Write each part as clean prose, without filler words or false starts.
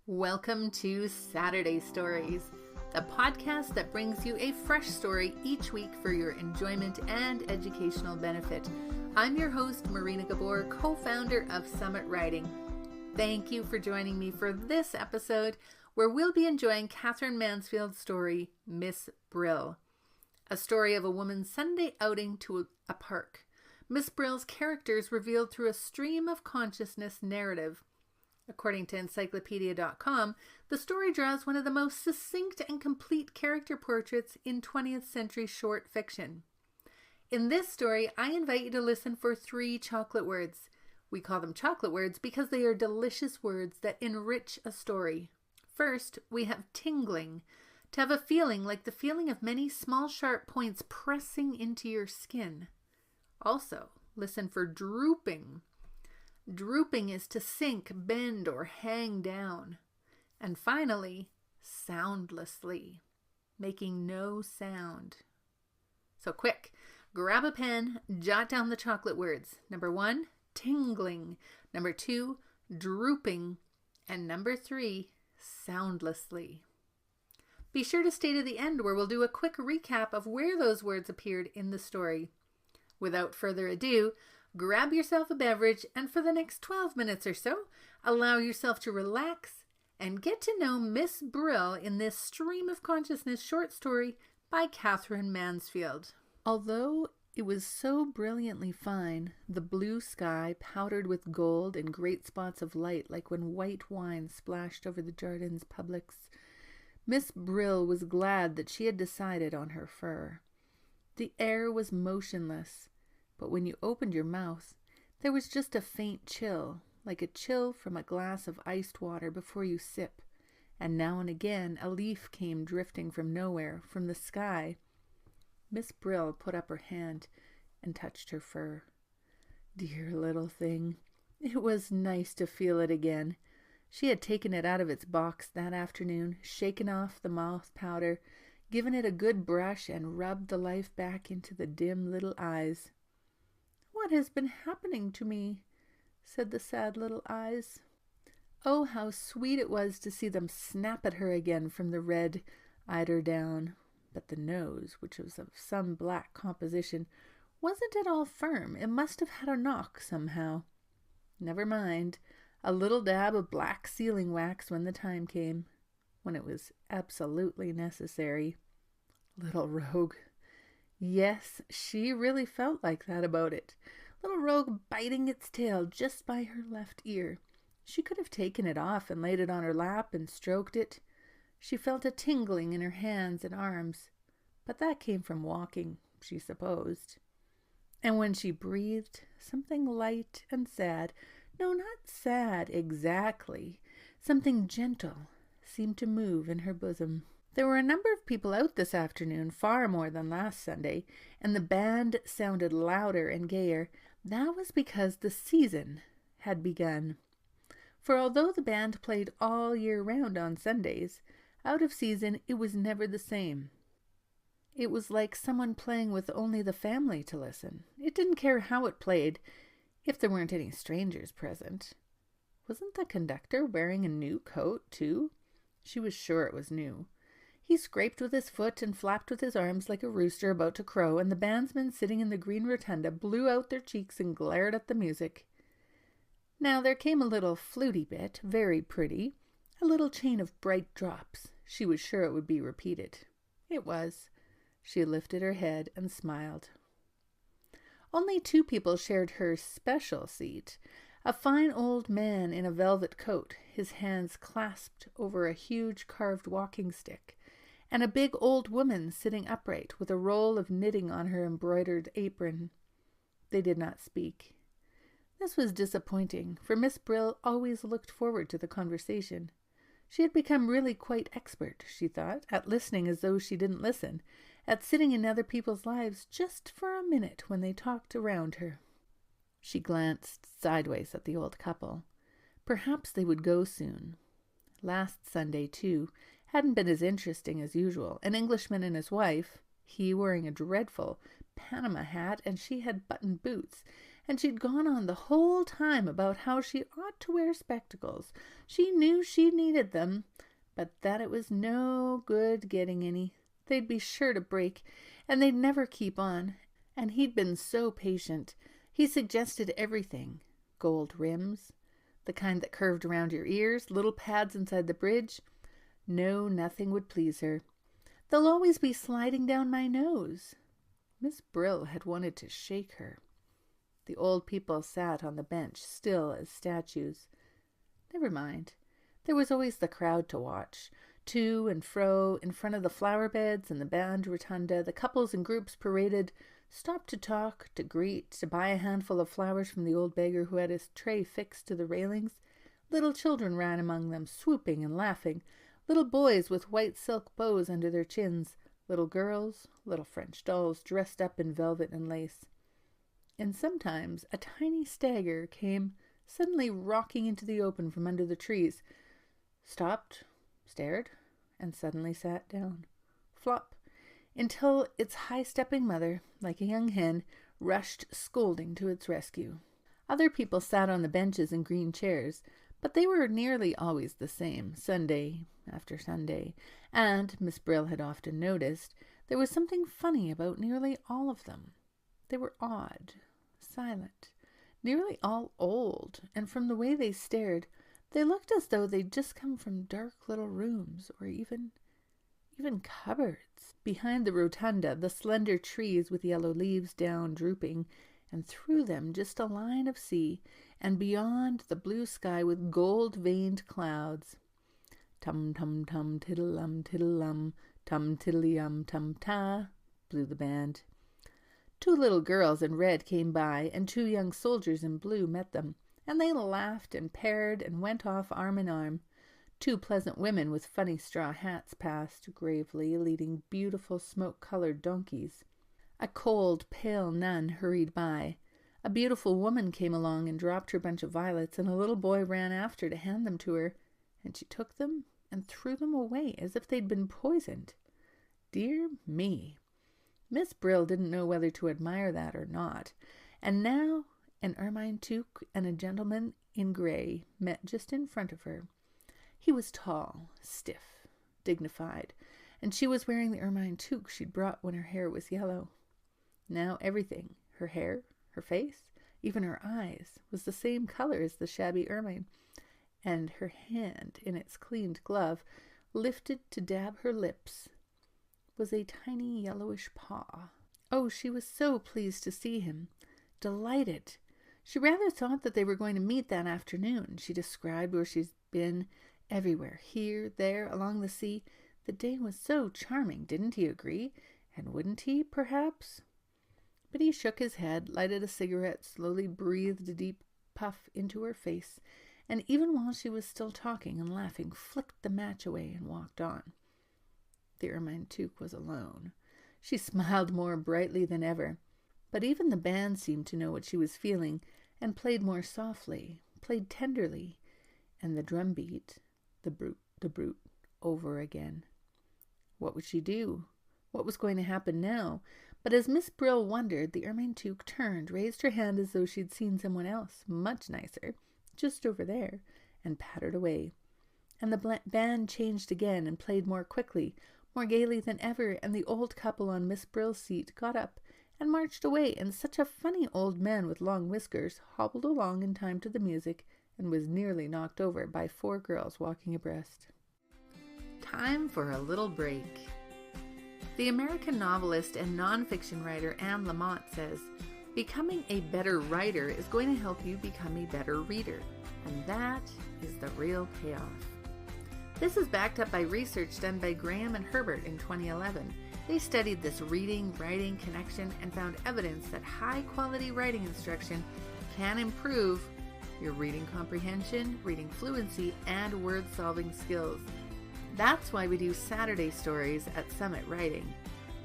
Welcome to Saturday Stories, the podcast that brings you a fresh story each week for your enjoyment and educational benefit. I'm your host, Marina Gabor, co-founder of Summit Writing. Thank you for joining me for this episode, where we'll be enjoying Katherine Mansfield's story, Miss Brill, a story of a woman's Sunday outing to a park. Miss Brill's characters revealed through a stream of consciousness narrative. According to encyclopedia.com, the story draws one of the most succinct and complete character portraits in 20th century short fiction. In this story, I invite you to listen for 3 chocolate words. We call them chocolate words because they are delicious words that enrich a story. First, we have tingling, to have a feeling like the feeling of many small sharp points pressing into your skin. Also, listen for drooping. Drooping is to sink, bend, or hang down. And finally, soundlessly, making no sound. So quick, grab a pen, jot down the chocolate words. Number 1, tingling. Number 2, drooping. And number 3, soundlessly. Be sure to stay to the end where we'll do a quick recap of where those words appeared in the story. Without further ado, grab yourself a beverage, and for the next 12 minutes or so, allow yourself to relax and get to know Miss Brill in this stream of consciousness short story by Katherine Mansfield. Although it was so brilliantly fine, the blue sky powdered with gold and great spots of light like when white wine splashed over the Jardins publics, Miss Brill was glad that she had decided on her fur. The air was motionless, but when you opened your mouth, there was just a faint chill, like a chill from a glass of iced water before you sip, and now and again a leaf came drifting from nowhere, from the sky. Miss Brill put up her hand and touched her fur. Dear little thing, it was nice to feel it again. She had taken it out of its box that afternoon, shaken off the mouth powder, given it a good brush, and rubbed the life back into the dim little eyes. "What has been happening to me?" said the sad little eyes. Oh, how sweet it was to see them snap at her again from the red eider down. But the nose, which was of some black composition, wasn't at all firm. It must have had a knock somehow. Never mind, a little dab of black sealing wax when the time came, when it was absolutely necessary. Little rogue. Yes, she really felt like that about it. Little rogue biting its tail just by her left ear. She could have taken it off and laid it on her lap and stroked it. She felt a tingling in her hands and arms, but that came from walking, she supposed. And when she breathed, something light and sad, no, not sad exactly, something gentle, seemed to move in her bosom. There were a number of people out this afternoon, far more than last Sunday, and the band sounded louder and gayer. That was because the season had begun. For although the band played all year round on Sundays, out of season it was never the same. It was like someone playing with only the family to listen. It didn't care how it played, if there weren't any strangers present. Wasn't the conductor wearing a new coat, too? She was sure it was new. He scraped with his foot and flapped with his arms like a rooster about to crow, and the bandsmen sitting in the green rotunda blew out their cheeks and glared at the music. Now there came a little fluty bit, very pretty, a little chain of bright drops. She was sure it would be repeated. It was. She lifted her head and smiled. Only 2 people shared her special seat. A fine old man in a velvet coat, his hands clasped over a huge carved walking stick, and a big old woman sitting upright with a roll of knitting on her embroidered apron. They did not speak. This was disappointing, for Miss Brill always looked forward to the conversation. She had become really quite expert, she thought, at listening as though she didn't listen, at sitting in other people's lives just for a minute when they talked around her. She glanced sideways at the old couple. Perhaps they would go soon. Last Sunday, too, hadn't been as interesting as usual. An Englishman and his wife, he wearing a dreadful Panama hat and she had buttoned boots, and she'd gone on the whole time about how she ought to wear spectacles. She knew she needed them, but that it was no good getting any. They'd be sure to break, and they'd never keep on. And he'd been so patient. He suggested everything. Gold rims, the kind that curved around your ears, little pads inside the bridge. No, nothing would please her. They'll always be sliding down my nose. Miss Brill had wanted to shake her. The old people sat on the bench, still as statues. Never mind. There was always the crowd to watch. To and fro, in front of the flower beds and the band rotunda, the couples and groups paraded, stopped to talk, to greet, to buy a handful of flowers from the old beggar who had his tray fixed to the railings. Little children ran among them, swooping and laughing. Little boys with white silk bows under their chins. Little girls, little French dolls dressed up in velvet and lace. And sometimes a tiny stagger came suddenly rocking into the open from under the trees, stopped, stared, and suddenly sat down. Flop, until its high-stepping mother, like a young hen, rushed scolding to its rescue. Other people sat on the benches in green chairs, but they were nearly always the same, Sunday after Sunday, and, Miss Brill had often noticed, there was something funny about nearly all of them. They were odd, silent, nearly all old, and from the way they stared, they looked as though they'd just come from dark little rooms, or even cupboards. Behind the rotunda, the slender trees with yellow leaves down drooping, and through them just a line of sea, and beyond the blue sky with gold-veined clouds. Tum-tum-tum, tiddle-lum, tum-tiddly-um, tum-ta, blew the band. 2 little girls in red came by, and 2 young soldiers in blue met them, and they laughed and paired and went off arm in arm. 2 pleasant women with funny straw hats passed, gravely leading beautiful smoke-colored donkeys. A cold, pale nun hurried by. A beautiful woman came along and dropped her bunch of violets, and a little boy ran after to hand them to her, and she took them and threw them away as if they'd been poisoned. Dear me! Miss Brill didn't know whether to admire that or not, and now an ermine toque and a gentleman in gray met just in front of her. He was tall, stiff, dignified, and she was wearing the ermine toque she'd brought when her hair was yellow. Now everything, her hair, her face, even her eyes, was the same color as the shabby ermine, and her hand, in its cleaned glove, lifted to dab her lips, was a tiny yellowish paw. Oh, she was so pleased to see him, delighted. She rather thought that they were going to meet that afternoon. She described where she'd been, everywhere, here, there, along the sea. The day was so charming, didn't he agree? And wouldn't he, perhaps? But he shook his head, lighted a cigarette, slowly breathed a deep puff into her face, and even while she was still talking and laughing, flicked the match away and walked on. The ermine toque was alone. She smiled more brightly than ever, but even the band seemed to know what she was feeling, and played more softly, played tenderly, and the drum beat, the brute, over again. What would she do? What was going to happen now? But as Miss Brill wondered, the ermine toque turned, raised her hand as though she'd seen someone else, much nicer, just over there, and pattered away. And the band changed again and played more quickly, more gaily than ever, and the old couple on Miss Brill's seat got up and marched away, and such a funny old man with long whiskers hobbled along in time to the music and was nearly knocked over by 4 girls walking abreast. Time for a little break. The American novelist and nonfiction writer Anne Lamott says, "Becoming a better writer is going to help you become a better reader, and that is the real payoff." This is backed up by research done by Graham and Herbert in 2011. They studied this reading-writing connection and found evidence that high-quality writing instruction can improve your reading comprehension, reading fluency, and word-solving skills. That's why we do Saturday stories at Summit Writing.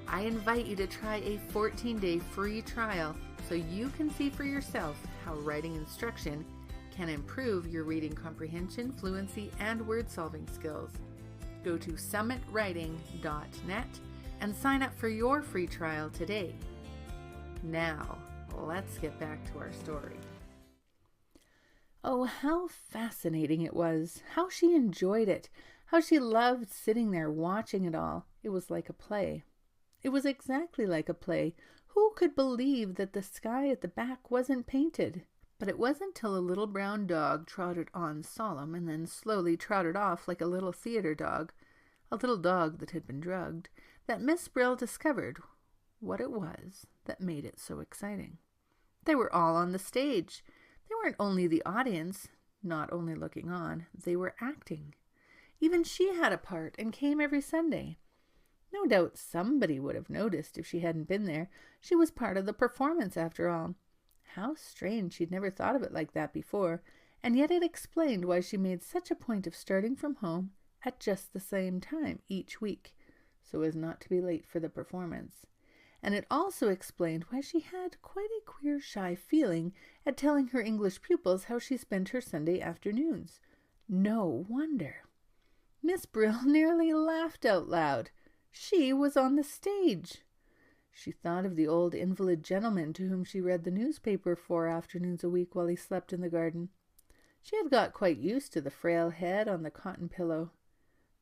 I invite you to try a 14-day free trial so you can see for yourself how writing instruction can improve your reading comprehension, fluency, and word-solving skills. Go to summitwriting.net and sign up for your free trial today. Now, let's get back to our story. Oh, how fascinating it was, how she enjoyed it, how she loved sitting there watching it all. It was like a play. It was exactly like a play. Who could believe that the sky at the back wasn't painted? But it wasn't till a little brown dog trotted on solemn and then slowly trotted off like a little theater dog, a little dog that had been drugged, that Miss Brill discovered what it was that made it so exciting. They were all on the stage. They weren't only the audience, not only looking on, they were acting. Even she had a part and came every Sunday. No doubt somebody would have noticed if she hadn't been there. She was part of the performance after all. How strange she'd never thought of it like that before, and yet it explained why she made such a point of starting from home at just the same time each week, so as not to be late for the performance. And it also explained why she had quite a queer, shy feeling at telling her English pupils how she spent her Sunday afternoons. No wonder. Miss Brill nearly laughed out loud. She was on the stage. She thought of the old invalid gentleman to whom she read the newspaper 4 afternoons a week while he slept in the garden. She had got quite used to the frail head on the cotton pillow,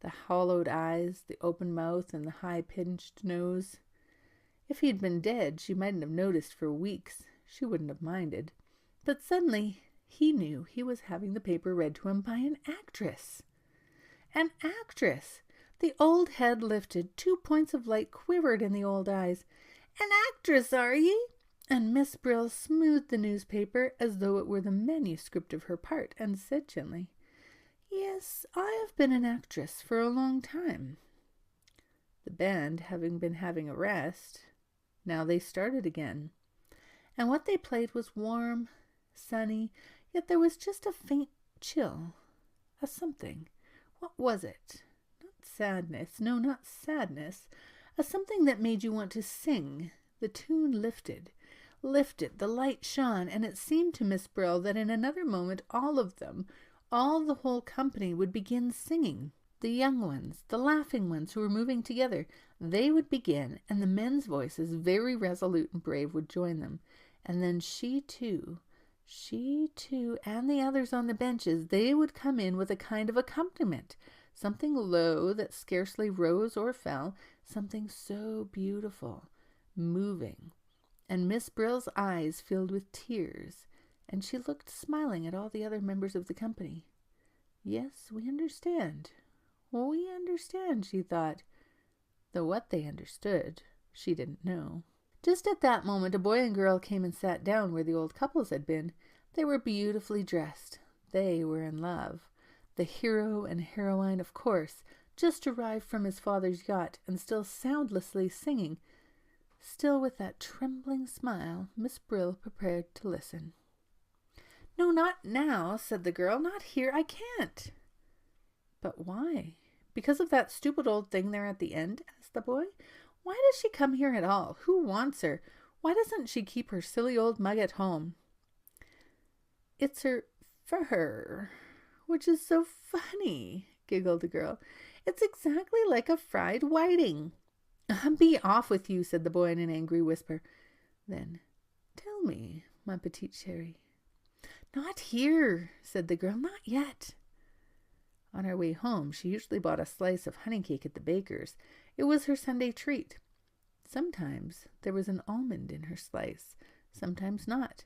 the hollowed eyes, the open mouth, and the high-pinched nose. If he'd been dead, she mightn't have noticed for weeks. She wouldn't have minded. But suddenly, he knew he was having the paper read to him by an actress. An actress! The old head lifted, 2 points of light quivered in the old eyes. An actress, are ye? And Miss Brill smoothed the newspaper as though it were the manuscript of her part, and said gently, "Yes, I have been an actress for a long time." The band having been having a rest, now they started again. And what they played was warm, sunny, yet there was just a faint chill, a something. What was it? Sadness, no, not sadness, a something that made you want to sing. The tune lifted, the light shone, and it seemed to Miss Brill that in another moment all of them, all the whole company would begin singing. The young ones, the laughing ones who were moving together, they would begin, and the men's voices, very resolute and brave, would join them. And then she too, and the others on the benches, they would come in with a kind of accompaniment, something low that scarcely rose or fell, something so beautiful, moving. And Miss Brill's eyes filled with tears, and she looked smiling at all the other members of the company. Yes, we understand, she thought, though what they understood she didn't know. Just at that moment a boy and girl came and sat down where the old couples had been. They were beautifully dressed. They were in love. The hero and heroine, of course, just arrived from his father's yacht and still soundlessly singing. Still with that trembling smile, Miss Brill prepared to listen. "No, not now," said the girl. "Not here. I can't." "But why? Because of that stupid old thing there at the end?" asked the boy. "Why does she come here at all? Who wants her? Why doesn't she keep her silly old mug at home?" "It's her fur, which is so funny," giggled the girl. "It's exactly like a fried whiting." "Be off with you," said the boy in an angry whisper. Then, "Tell me, my petite chérie." "Not here," said the girl. "Not yet." On her way home, she usually bought a slice of honey cake at the baker's. It was her Sunday treat. Sometimes there was an almond in her slice, sometimes not.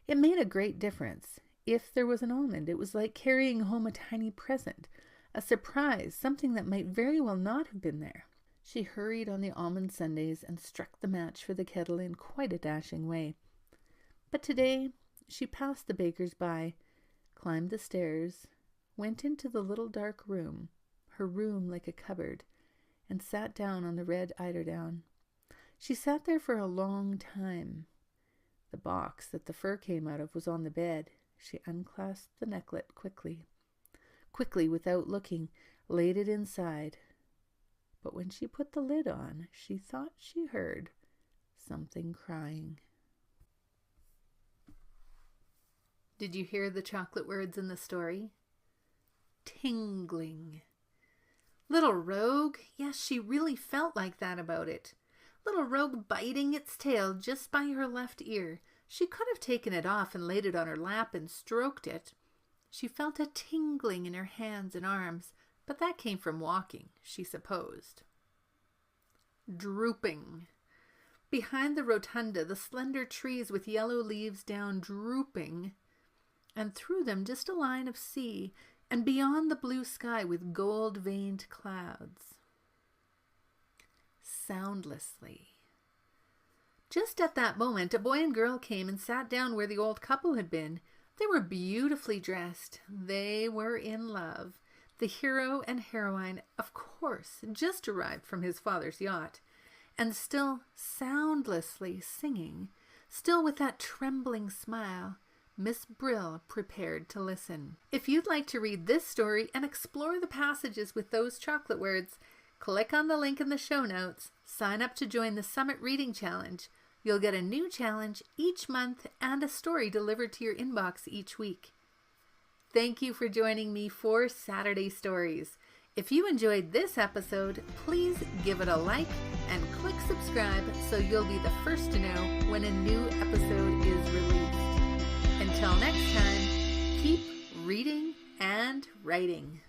It made a great difference. If there was an almond, it was like carrying home a tiny present, a surprise, something that might very well not have been there. She hurried on the almond sundaes and struck the match for the kettle in quite a dashing way. But today she passed the baker's by, climbed the stairs, went into the little dark room, her room like a cupboard, and sat down on the red eiderdown. She sat there for a long time. The box that the fur came out of was on the bed. She unclasped the necklet quickly, without looking, laid it inside. But when she put the lid on, she thought she heard something crying. Did you hear the chocolate words in the story? Tingling. Little rogue, yes, she really felt like that about it. Little rogue biting its tail just by her left ear, She could have taken it off and laid it on her lap and stroked it. She felt a tingling in her hands and arms, but that came from walking, she supposed. Drooping. Behind the rotunda, the slender trees with yellow leaves down drooping, and through them just a line of sea, and beyond the blue sky with gold-veined clouds. Soundlessly. Just at that moment, a boy and girl came and sat down where the old couple had been. They were beautifully dressed. They were in love. The hero and heroine, of course, just arrived from his father's yacht, and still soundlessly singing, still with that trembling smile, Miss Brill prepared to listen. If you'd like to read this story and explore the passages with those chocolate words, click on the link in the show notes, sign up to join the Summit Reading Challenge. You'll get a new challenge each month and a story delivered to your inbox each week. Thank you for joining me for Saturday Stories. If you enjoyed this episode, please give it a like and click subscribe so you'll be the first to know when a new episode is released. Until next time, keep reading and writing.